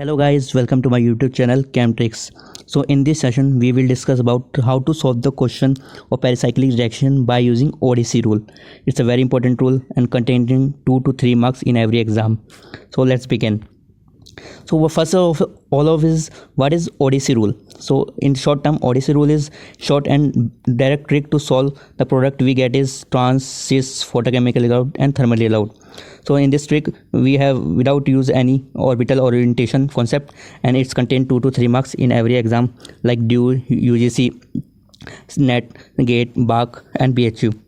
Hello guys, welcome to my YouTube channel Chemtrix. So in this session we will discuss about how to solve the question of pericyclic reaction by using ODC rule. It's a very important rule and containing 2 to 3 marks in every exam. So let's begin. So first of all of is what is ODC rule. So in short term, ODC rule is short and direct trick to solve the product we get is trans, cis, photochemically allowed and thermally allowed. So in this trick we have without use any orbital orientation concept, and it's contained 2 to 3 marks in every exam like DUE, UGC, NET, GATE, BARC and BHU.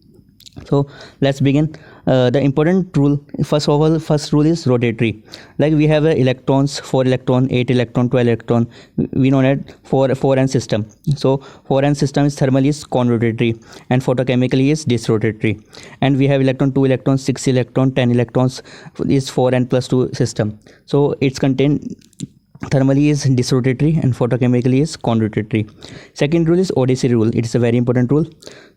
So let's begin. The important rule, first rule is rotatory. Like we have electrons, 4 electron, 8 electron, 12 electron. We know that 4n system. So 4n system is thermally is conrotatory and photochemically is disrotatory. And we have electron, 2 electrons, 6 electron, 10 electrons is 4n plus 2 system. So it's contained thermally is disrotatory and photochemically is conrotatory. Second rule is ODC rule. It is a very important rule.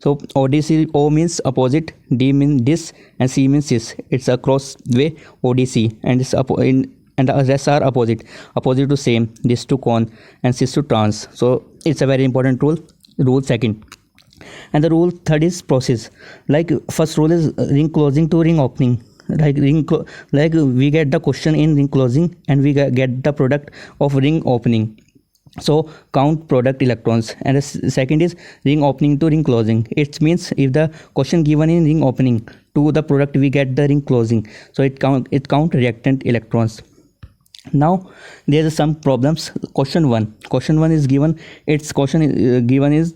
So ODC, O means opposite, D means dis and C means cis. It's a cross way ODC, and it's and the rest are opposite to same, dis to con and cis to trans. So it's a very important rule second. And the rule third is process. Like first rule is ring closing to ring opening. Like we get the question in ring closing and we get the product of ring opening. So count product electrons. And the second is ring opening to ring closing. It means if the question given in ring opening to the product we get the ring closing, so it count reactant electrons. Now there are some problems. Question 1 is given. Its question given is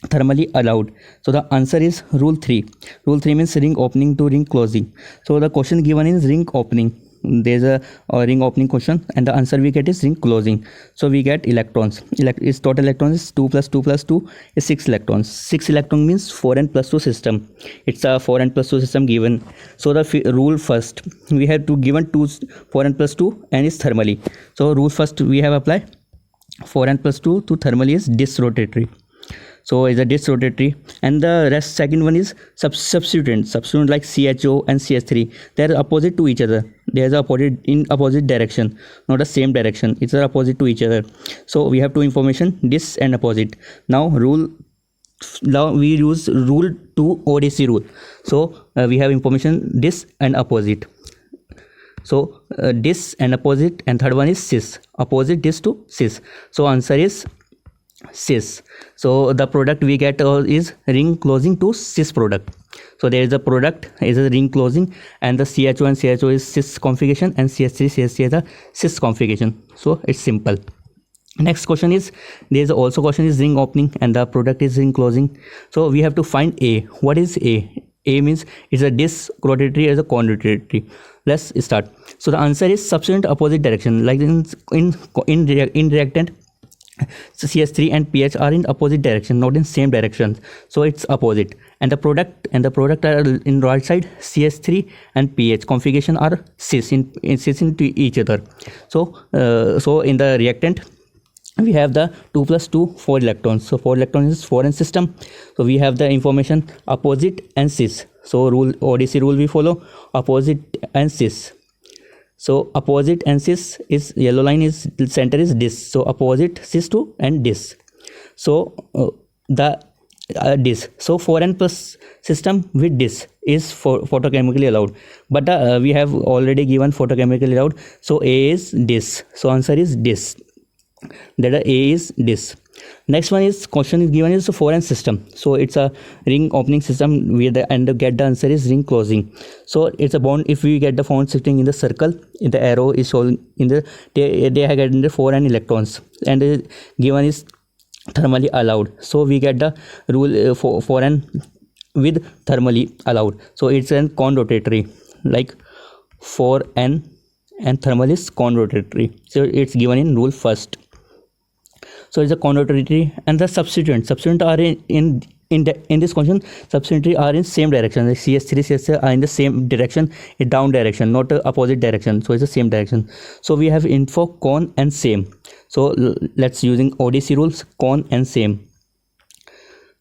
thermally allowed. So the answer is rule 3. Rule 3 means ring opening to ring closing. So the question given is ring opening. There's a ring opening question and the answer we get is ring closing. So we get electrons. Its total electrons is 2 plus 2 plus 2 is 6 electrons. 6 electron means 4n plus 2 system. It's a 4n plus 2 system given. So the rule first, we have to given 4n plus 2 and is thermally. So rule first we have applied 4n plus 2 to thermally is disrotatory. So is a disrotatory, and the rest second one is substituent like CHO and CH3. They are opposite to each other. They are opposite in opposite direction, not the same direction. It's opposite to each other. So we have two information, dis and opposite. Now we use rule 2 ODC rule. So we have information dis and opposite. So dis and opposite, and third one is cis, opposite dis to cis. So answer is cis. So the product we get is ring closing to cis product. So there is a product is a ring closing, and the CHO and CHO is cis configuration and CH3 CH3 is a cis configuration. So it's simple. Next question is, there is also question is ring opening and the product is ring closing. So we have to find A. What is A? A means it's a disrotatory as a conrotatory. Let's start. So the answer is substituent opposite direction. Like in reactant, so CH3 and pH are in opposite direction, not in same direction. So it's opposite. And the product are in right side, CH3 and pH configuration are cis into each other. So in the reactant we have the 2 plus 2 4 electrons. So 4 electrons is 4n system. So we have the information opposite and cis. So ODC rule we follow, opposite and cis. So opposite and cis is yellow line is center is dis. So opposite cis to and dis. So the dis. So 4n plus system with dis is photochemically allowed. But we have already given photochemically allowed. So A is dis. So answer is dis. That A is dis. Next one is question is given is a 4n system. So it's a ring opening system where get the answer is ring closing. So it's a bond. If we get the bond sitting in the circle, in the arrow is shown in the they have getting the 4n electrons, and given is thermally allowed. So we get the rule 4n with thermally allowed. So it's an conrotatory, like 4n and thermal is conrotatory. So it's given in rule first. So it's a conrotatory, and the substituent are in this question. Substituent are in same direction. The CH3 are in the same direction, in down direction, not opposite direction. So it's the same direction. So we have info con and same. So let's using ODC rules, con and same.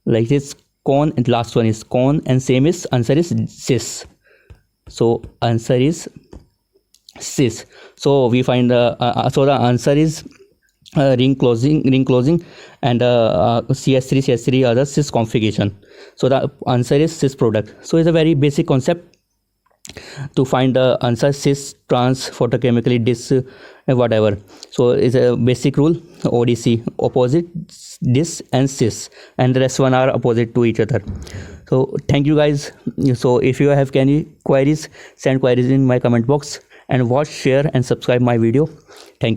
Like this, con and last one is con and same is answer is cis. So answer is cis. So we find so the answer is ring closing, and cs3 are the cis configuration. So the answer is cis product. So it's a very basic concept to find the answer: cis, trans, photochemically, dis, whatever. So it's a basic rule: ODC, opposite, dis and cis, and the rest one are opposite to each other. So thank you guys. So if you have any queries, send queries in my comment box, and watch, share and subscribe my video. Thank you.